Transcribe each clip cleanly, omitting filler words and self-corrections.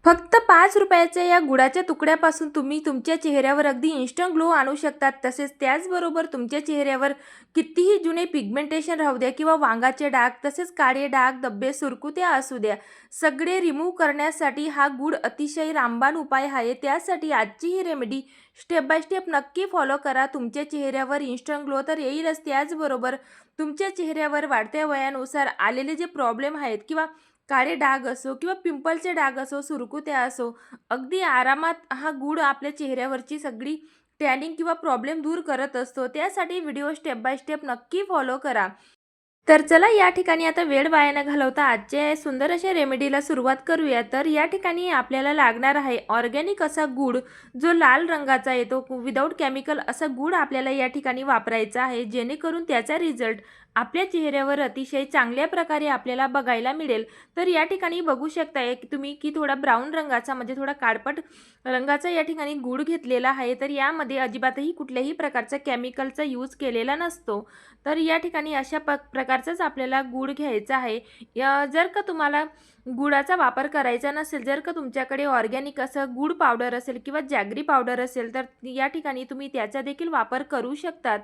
फक्त ₹5 या गुळाच्या तुकड्यापासून तुम्ही तुमच्या चेहऱ्यावर अगदी इन्स्टंट ग्लो आणू शकतात. तसेच त्याचबरोबर तुमच्या चेहऱ्यावर कितीही जुने पिगमेंटेशन राहू द्या किंवा वांगाचे डाग, तसेच काळे डाग, धब्बे, सुरकुत्या असू द्या, सगळे रिमूव्ह करण्यासाठी हा गूळ अतिशय रामबाण उपाय आहे. त्यासाठी आजची ही रेमेडी स्टेप बाय स्टेप नक्की फॉलो करा. तुमच्या चेहऱ्यावर इन्स्टंट ग्लो तर येईलच, त्याचबरोबर तुमच्या चेहऱ्यावर वाढत्या वयानुसार आलेले जे प्रॉब्लेम आहेत किंवा काळे डाग असो किंवा पिंपलचे डाग असो, सुरकुत्या असो, अगदी आरामात हा गूळ आपल्या चेहऱ्यावरची सगळी टॅनिंग किंवा प्रॉब्लेम दूर करत असतो. त्यासाठी व्हिडिओ स्टेप बाय स्टेप नक्की फॉलो करा. तर चला या ठिकाणी आता वेळ वाया न घालवता आजच्या सुंदर अशा रेमेडीला सुरुवात करूया. तर या ठिकाणी आपल्याला लागणार आहे ऑर्गॅनिक असा गूळ, जो लाल रंगाचा येतो, विदाऊट केमिकल असा गूळ आपल्याला या ठिकाणी वापरायचा आहे, जेणेकरून त्याचा रिझल्ट आपल्या चेहऱ्यावर अतिशय चांगल्या प्रकारे आपल्याला बघायला मिळेल. तर या ठिकाणी बघू शकताय की तुम्ही की थोडा ब्राऊन रंगाचा म्हणजे थोडा काळपट रंगाचा या ठिकाणी गूळ घेतलेला आहे. तर यामध्ये अजिबातही कुठल्याही प्रकारचा केमिकलचा यूज केलेला नसतो. तर या ठिकाणी अशा प्रकारचाच आपल्याला गूळ घ्यायचा आहे. जर का तुम्हाला गुळाचा वापर करायचा नसेल, जर का तुमच्याकडे ऑर्गॅनिक असं गूळ पावडर असेल किंवा जॅगरी पावडर असेल, तर या ठिकाणी तुम्ही त्याचा देखील वापर करू शकतात.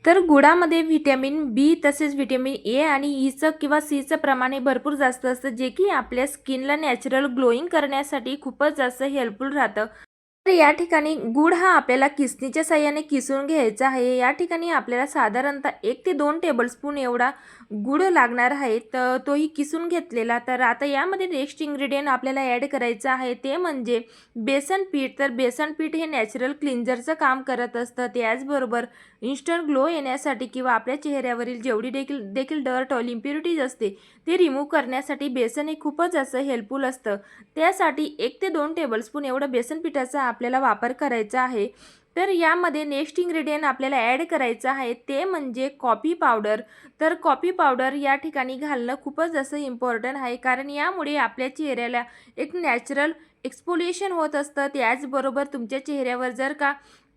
तर गुळामध्ये व्हिटॅमिन बी तसेच व्हिटॅमिन ए आणि ईचं किंवा सीचं प्रमाण भरपूर जास्त असतं, जे की आपल्या स्किनला नॅचरल ग्लोईंग करण्यासाठी खूपच जास्त हेल्पफुल राहतं. तर या ठिकाणी गूळ हा आपल्याला किसणीच्या साहाय्याने किसून घ्यायचा आहे. या ठिकाणी आपल्याला साधारणतः 1 ते 2 टेबलस्पून एवढा गूळ लागणार आहे, तर तोही किसून घेतलेला. तर आता यामध्ये नेक्स्ट इन्ग्रेडियंट आपल्याला ॲड करायचं आहे, ते म्हणजे बेसन पीठ. तर बेसन पीठ हे नॅचरल क्लिन्झरचं काम करत असतं. त्याचबरोबर इन्स्टंट ग्लो येण्यासाठी किंवा आपल्या चेहऱ्यावरील जेवढी देखील देखील डर्ट, ऑइल, इम्प्युरिटीज असते ते रिमूव्ह करण्यासाठी बेसन हे खूपच जास्त हेल्पफुल असतं. त्यासाठी 1 ते 2 टेबलस्पून एवढं बेसन पिठाचा आपल्याला वापर करायचा आहे. तर यामध्ये नेक्स्ट इन्ग्रेडियंट आपल्याला ॲड करायचं आहे, ते म्हणजे कॉफी पावडर. तर कॉफी पावडर या ठिकाणी घालणं खूपच जास्त इम्पॉर्टंट आहे, कारण यामुळे आपल्या चेहऱ्याला एक नॅचरल एक्सफोलिएशन होत असतं. त्याचबरोबर तुमच्या चेहऱ्यावर जर का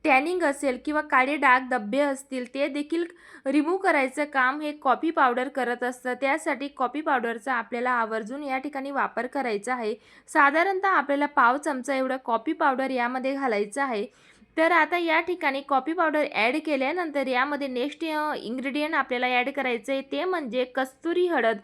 टॅनिंग असेल किंवा काळे डाग, धब्बे असतील, ते देखील रिमूव्ह करायचं काम हे कॉफी पावडर करत असतं. त्यासाठी कॉफी पावडरचा आपल्याला आवर्जून या ठिकाणी वापर करायचा आहे. साधारणतः आपल्याला पाव चमचा एवढं कॉफी पावडर यामध्ये घालायचं आहे. तर आता या ठिकाणी कॉफी पावडर ॲड केल्यानंतर यामध्ये नेक्स्ट इन्ग्रेडियंट आपल्याला ॲड करायचं आहे, ते म्हणजे कस्तुरी हळद,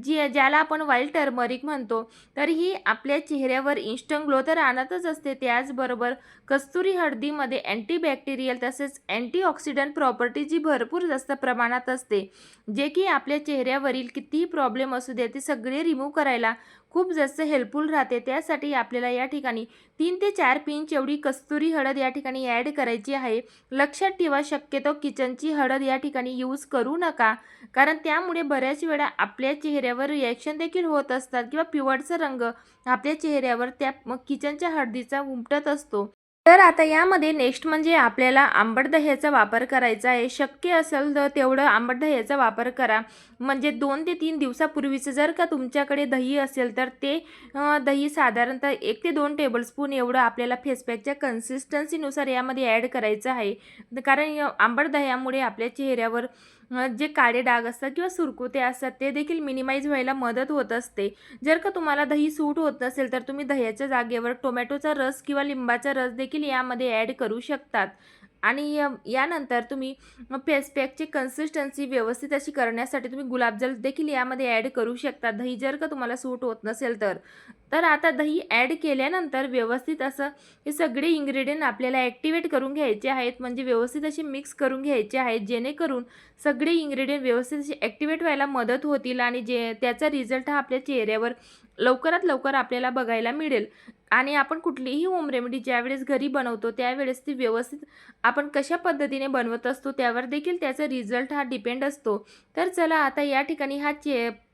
ज्याला आपण व्हाईट टर्मरिक म्हणतो. तर ही आपल्या चेहऱ्यावर इन्स्टंट ग्लो तर आणतच असते, त्याचबरोबर कस्तुरी हळदीमध्ये अँटीबॅक्टेरियल तसेच अँटीऑक्सिडंट प्रॉपर्टी जी भरपूर जास्त प्रमाणात असते, जे की आपल्या चेहऱ्यावरील कितीही प्रॉब्लेम असू दे ते सगळे रिमूव्ह करायला खूप जास्त हेल्पफुल राहते. त्यासाठी आपल्याला या ठिकाणी 3 ते 4 पिंच एवढी कस्तुरी हळद या ठिकाणी ॲड करायची आहे. लक्षात ठेवा, शक्यतो किचनची हळद या ठिकाणी यूज करू नका, कारण त्यामुळे बऱ्याच वेळा आपल्या चेहऱ्यावर रिॲक्शन देखील होत असतात किंवा पिवळसर रंग आपल्या चेहऱ्यावर त्या किचनच्या हळदीचा उमटत असतो. तर आता यामध्ये नेक्स्ट म्हणजे आपल्याला आंबट दह्याचा वापर करायचा आहे. शक्य असेल तर तेवढं आंबट दह्याचा वापर करा. म्हणजे 2 ते 3 दिवसापूर्वीचं जर का तुमच्याकडे दही असेल, तर ते दही साधारणतः 1 ते 2 टेबलस्पून एवढं आपल्याला फेसपॅकच्या कन्सिस्टन्सीनुसार यामध्ये ॲड करायचं आहे. कारण आंबट दह्यामुळे आपल्या चेहऱ्यावर जे काळे डाग असतात किंवा सुरकुते असतात ते देखील मिनिमाइज व्हायला मदत होत असते. जर का तुम्हाला दही सूट होत नसेल, तर तुम्ही दह्याच्या जागेवर टोमॅटोचा रस किंवा लिंबाचा रस देखील यामध्ये ॲड करू शकतात. आणि यानंतर तुम्ही फेस पॅकची कन्सिस्टन्सी व्यवस्थित अशी करण्यासाठी तुम्ही गुलाबजल देखील यामध्ये ॲड करू शकता, दही जर का तुम्हाला सूट होत नसेल तर. तर आता दही ॲड केल्यानंतर व्यवस्थित असं हे सगळे इन्ग्रेडियंट आपल्याला ॲक्टिवेट करून घ्यायचे आहेत, म्हणजे व्यवस्थित असे मिक्स करून घ्यायचे आहेत, जेणेकरून सगळे इन्ग्रेडियंट व्यवस्थित असे ॲक्टिवेट व्हायला मदत होतील आणि त्याचा रिझल्ट हा आपल्या चेहऱ्यावर लवकरात लवकर आपल्याला बघायला मिळेल. आणि आपण कुठलीही होम रेमेडी ज्यावेळेस घरी बनवतो, त्यावेळेस ती व्यवस्थित आपण कशा पद्धतीने बनवत असतो त्यावर देखील त्याचा रिझल्ट हा डिपेंड असतो. तर चला आता या ठिकाणी हा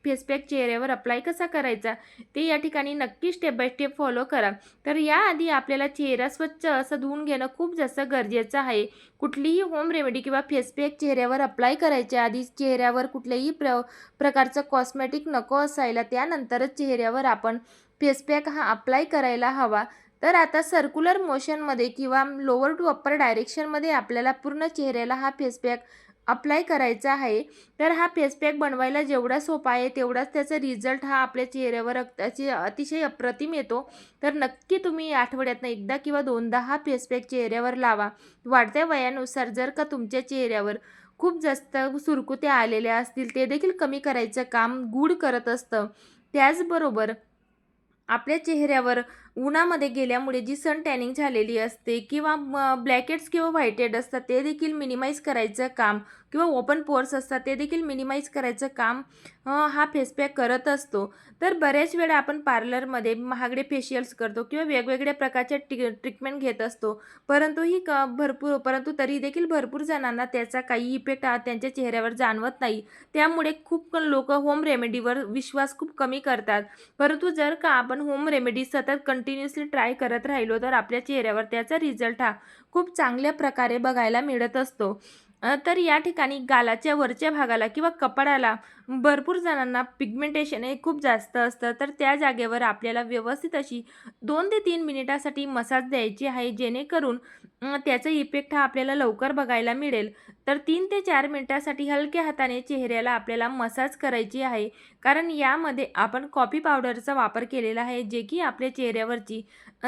फेस पॅक चेहऱ्यावर अप्लाय कसा करायचा ते या ठिकाणी नक्की स्टेप बाय स्टेप फॉलो करा. तर याआधी आपल्याला चेहरा स्वच्छ असं धुवून घेणं खूप जास्त गरजेचं आहे. कुठलीही होम रेमेडी किंवा फेस पॅक चेहऱ्यावर अप्लाय करायच्या आधी चेहऱ्यावर कुठल्याही प्रकारचं कॉस्मेटिक नको असायला. त्यानंतरच चेहऱ्यावर आपण फेस पॅक हा अप्लाय करायला हवा. तर आता सर्क्युलर मोशनमध्ये किंवा लोअर टू अप्पर डायरेक्शनमध्ये आपल्याला पूर्ण चेहऱ्याला हा फेस पॅक अप्लाय करायचा आहे. तर हा फेस पॅक बनवायला जेवढा सोपा आहे तेवढाच त्याचा रिझल्ट हा आपल्या चेहऱ्यावर अतिशय अप्रतिम येतो. तर नक्की तुम्ही आठवड्यातनं एकदा किंवा दोनदा हा फेस पॅक चेहऱ्यावर लावा. वाढत्या वयानुसार जर का तुमच्या चेहऱ्यावर खूप जास्त सुरकुत्या आलेल्या असतील ते देखील कमी करायचं काम गूळ करत असतं. त्याचबरोबर आपल्या चेहऱ्यावर उन्हामध्ये गेल्यामुळे जी सन टॅनिंग झालेली असते किंवा ब्लॅकेट्स किंवा व्हाईट असतात ते देखील मिनिमाइज करायचं काम किंवा ओपन पोअर्स असतात ते देखील मिनिमाइज करायचं काम हा फेस पॅक करत असतो. तर बऱ्याच वेळा आपण पार्लरमध्ये महागडे फेशियल्स करतो किंवा वेगवेगळ्या प्रकारच्या ट्रीटमेंट घेत असतो. परंतु तरी देखील भरपूर जणांना त्याचा काही इफेक्ट त्यांच्या चेहऱ्यावर जाणवत नाही. त्यामुळे खूप लोक होम रेमेडीवर विश्वास खूप कमी करतात. परंतु जर का आपण होम रेमेडी सतत कंटिन्युअसली ट्राय करत राहिलो तर आपल्या चेहऱ्यावर त्याचा रिझल्ट हा खूप चांगल्या प्रकारे बघायला मिळत असतो. तर या ठिकाणी गालाच्या वरच्या भागाला किंवा कपाळाला भरपूर जणांना पिगमेंटेशन हे खूप जास्त असतं. तर त्या जागेवर आपल्याला व्यवस्थित अशी 2 ते 3 मिनिटासाठी मसाज द्यायची आहे, जेणेकरून त्याचा इफेक्ट हा आपल्याला लवकर बघायला मिळेल. तर 3 ते 4 मिनिटासाठी हलक्या हाताने चेहऱ्याला आपल्याला मसाज करायची आहे. कारण यामध्ये आपण कॉफी पावडरचा वापर केलेला आहे, जे की आपल्या चेहऱ्यावरची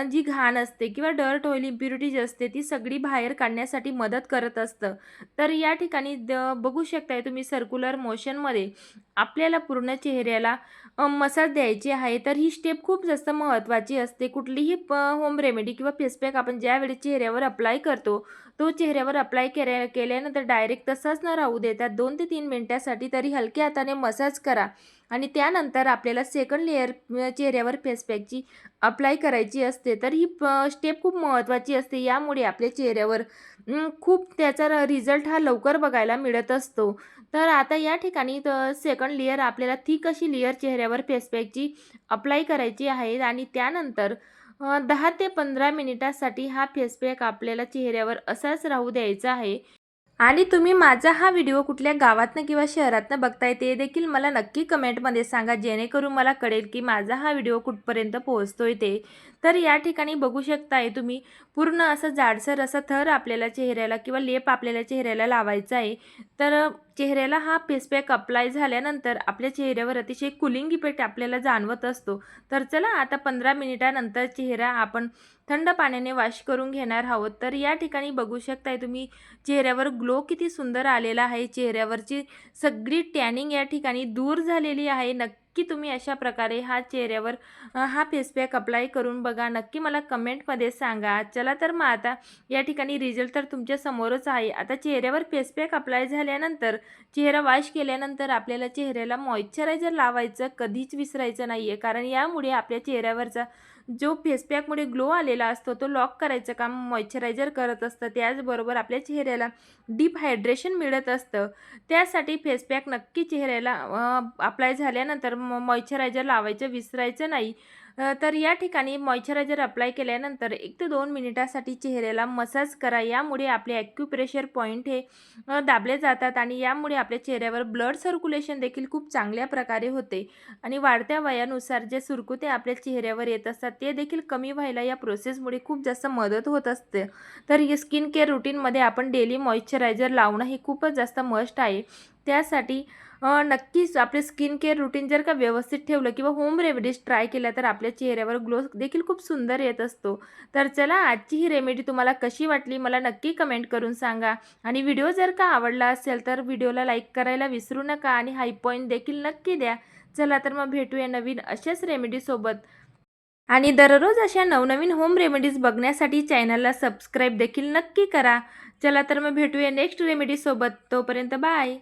जी घाण असते किंवा डर्ट ऑइल इम्प्युरिटीज असते ती सगळी बाहेर काढण्यासाठी मदत करत असतं. तर या ठिकाणी बघू शकताय तुम्ही सर्क्युलर मोशनमध्ये आपल्याला पूर्ण चेहऱ्याला मसाज द्यायची आहे. तर ही स्टेप खूप जास्त महत्त्वाची असते. कुठलीही होम रेमेडी किंवा फेस पॅक आपण ज्यावेळी चेहऱ्यावर अप्लाय करतो, तो चेहऱ्यावर अप्लाय केल्यानंतर डायरेक्ट तसाच न राहू देता 2 ते 3 मिनिटासाठी तरी हलक्या हाताने मसाज करा आणि त्यानंतर आपल्याला सेकंड लेयर चेहऱ्यावर फेस पॅकची अप्लाय करायची असते. तर ही स्टेप खूप महत्त्वाची असते. यामुळे आपल्या चेहऱ्यावर खूप त्याचा रिझल्ट हा लवकर बघायला मिळत असतो. तर आता या ठिकाणी सेकंड लेयर आपल्याला थिक अशी लेयर चेहऱ्यावर फेस पॅकची अप्लाय करायची आहे आणि त्यानंतर 10 ते 15 मिनिटासाठी हा फेस पॅक आपल्याला चेहऱ्यावर असाच राहू द्यायचा आहे. आणि तुम्ही माझा हा व्हिडिओ कुठल्या गावातनं किंवा शहरातनं बघताय ते देखील मला नक्की कमेंटमध्ये सांगा, जेणेकरून मला कळेल की माझा हा व्हिडिओ कुठपर्यंत पोहोचतोय ते. तर या ठिकाणी बघू शकताय तुम्ही पूर्ण असं जाडसर असा थर आपल्याला चेहऱ्याला किंवा लेप आपल्याला चेहऱ्याला लावायचा आहे. तर चेहऱ्याला हा फेस पॅक अप्लाय झाल्यानंतर आपल्या चेहऱ्यावर अतिशय कूलिंग इफेक्ट आपल्याला जाणवत असतो. तर चला आता 15 मिनिटानंतर चेहरा आपण थंड पाण्याने वॉश करून घेणार आहोत. तर या ठिकाणी बघू शकताय तुम्ही चेहऱ्यावर ग्लो किती सुंदर आलेला आहे. चेहऱ्यावरची सगळी टॅनिंग या ठिकाणी दूर झालेली आहे. नक्की तुम्ही अशा प्रकारे हा चेहऱ्यावर हा फेस पॅक अप्लाय करून बघा. नक्की मला कमेंटमध्ये सांगा. चला तर मग आता या ठिकाणी रिझल्ट तर तुमच्या समोरच आहे. आता चेहऱ्यावर फेस पॅक अप्लाय झाल्यानंतर चेहरा वॉश केल्यानंतर आपल्याला चेहऱ्याला मॉइश्चरायझर लावायचं कधीच विसरायचं नाही आहे. कारण यामुळे आपल्या चेहऱ्यावरचा जो फेस पॅकमुळे ग्लो आलेला असतो तो लॉक करायचं काम मॉइश्चरायझर करत असतं. त्याचबरोबर आपल्या चेहऱ्याला डीप हायड्रेशन मिळत असतं. त्यासाठी फेस पॅक नक्की चेहऱ्याला अप्लाय झाल्यानंतर मॉइश्चरायझर लावायचं विसरायचं नाही. तर या ठिकाणी मॉइश्चरायझर अप्लाय केल्यानंतर 1 ते 2 मिनिटासाठी चेहऱ्याला मसाज करा. यामुळे आपले ॲक्युप्रेशर पॉईंट हे दाबले जातात आणि यामुळे आपल्या चेहऱ्यावर ब्लड सर्क्युलेशन देखील खूप चांगल्या प्रकारे होते आणि वाढत्या वयानुसार जे सुरकुते आपल्या चेहऱ्यावर येत असतात ते देखील कमी व्हायला या प्रोसेसमुळे खूप जास्त मदत होत असते. तर ही स्किन केअर रुटीनमध्ये आपण डेली मॉइश्चरायझर लावणं हे खूपच जास्त मस्ट आहे. त्यासाठी नक्कीच आपले स्किन केअर रुटीन जर का व्यवस्थित ठेवलं किंवा होम रेमेडीज ट्राय केल्या तर आपल्या चेहऱ्यावर ग्लो देखील खूप सुंदर येत असतो. तर चला आजची ही रेमेडी तुम्हाला कशी वाटली मला नक्की कमेंट करून सांगा आणि व्हिडिओ जर का आवडला असेल तर व्हिडिओला लाईक करायला विसरू नका आणि हाय पॉईंट देखील नक्की द्या. चला तर मग भेटूया नवीन अशाच रेमेडीसोबत आणि दररोज अशा नवनवीन होम रेमेडीज बघण्यासाठी चॅनलला सबस्क्राईब देखील नक्की करा. चला तर मग भेटूया नेक्स्ट रेमेडीसोबत. तोपर्यंत बाय.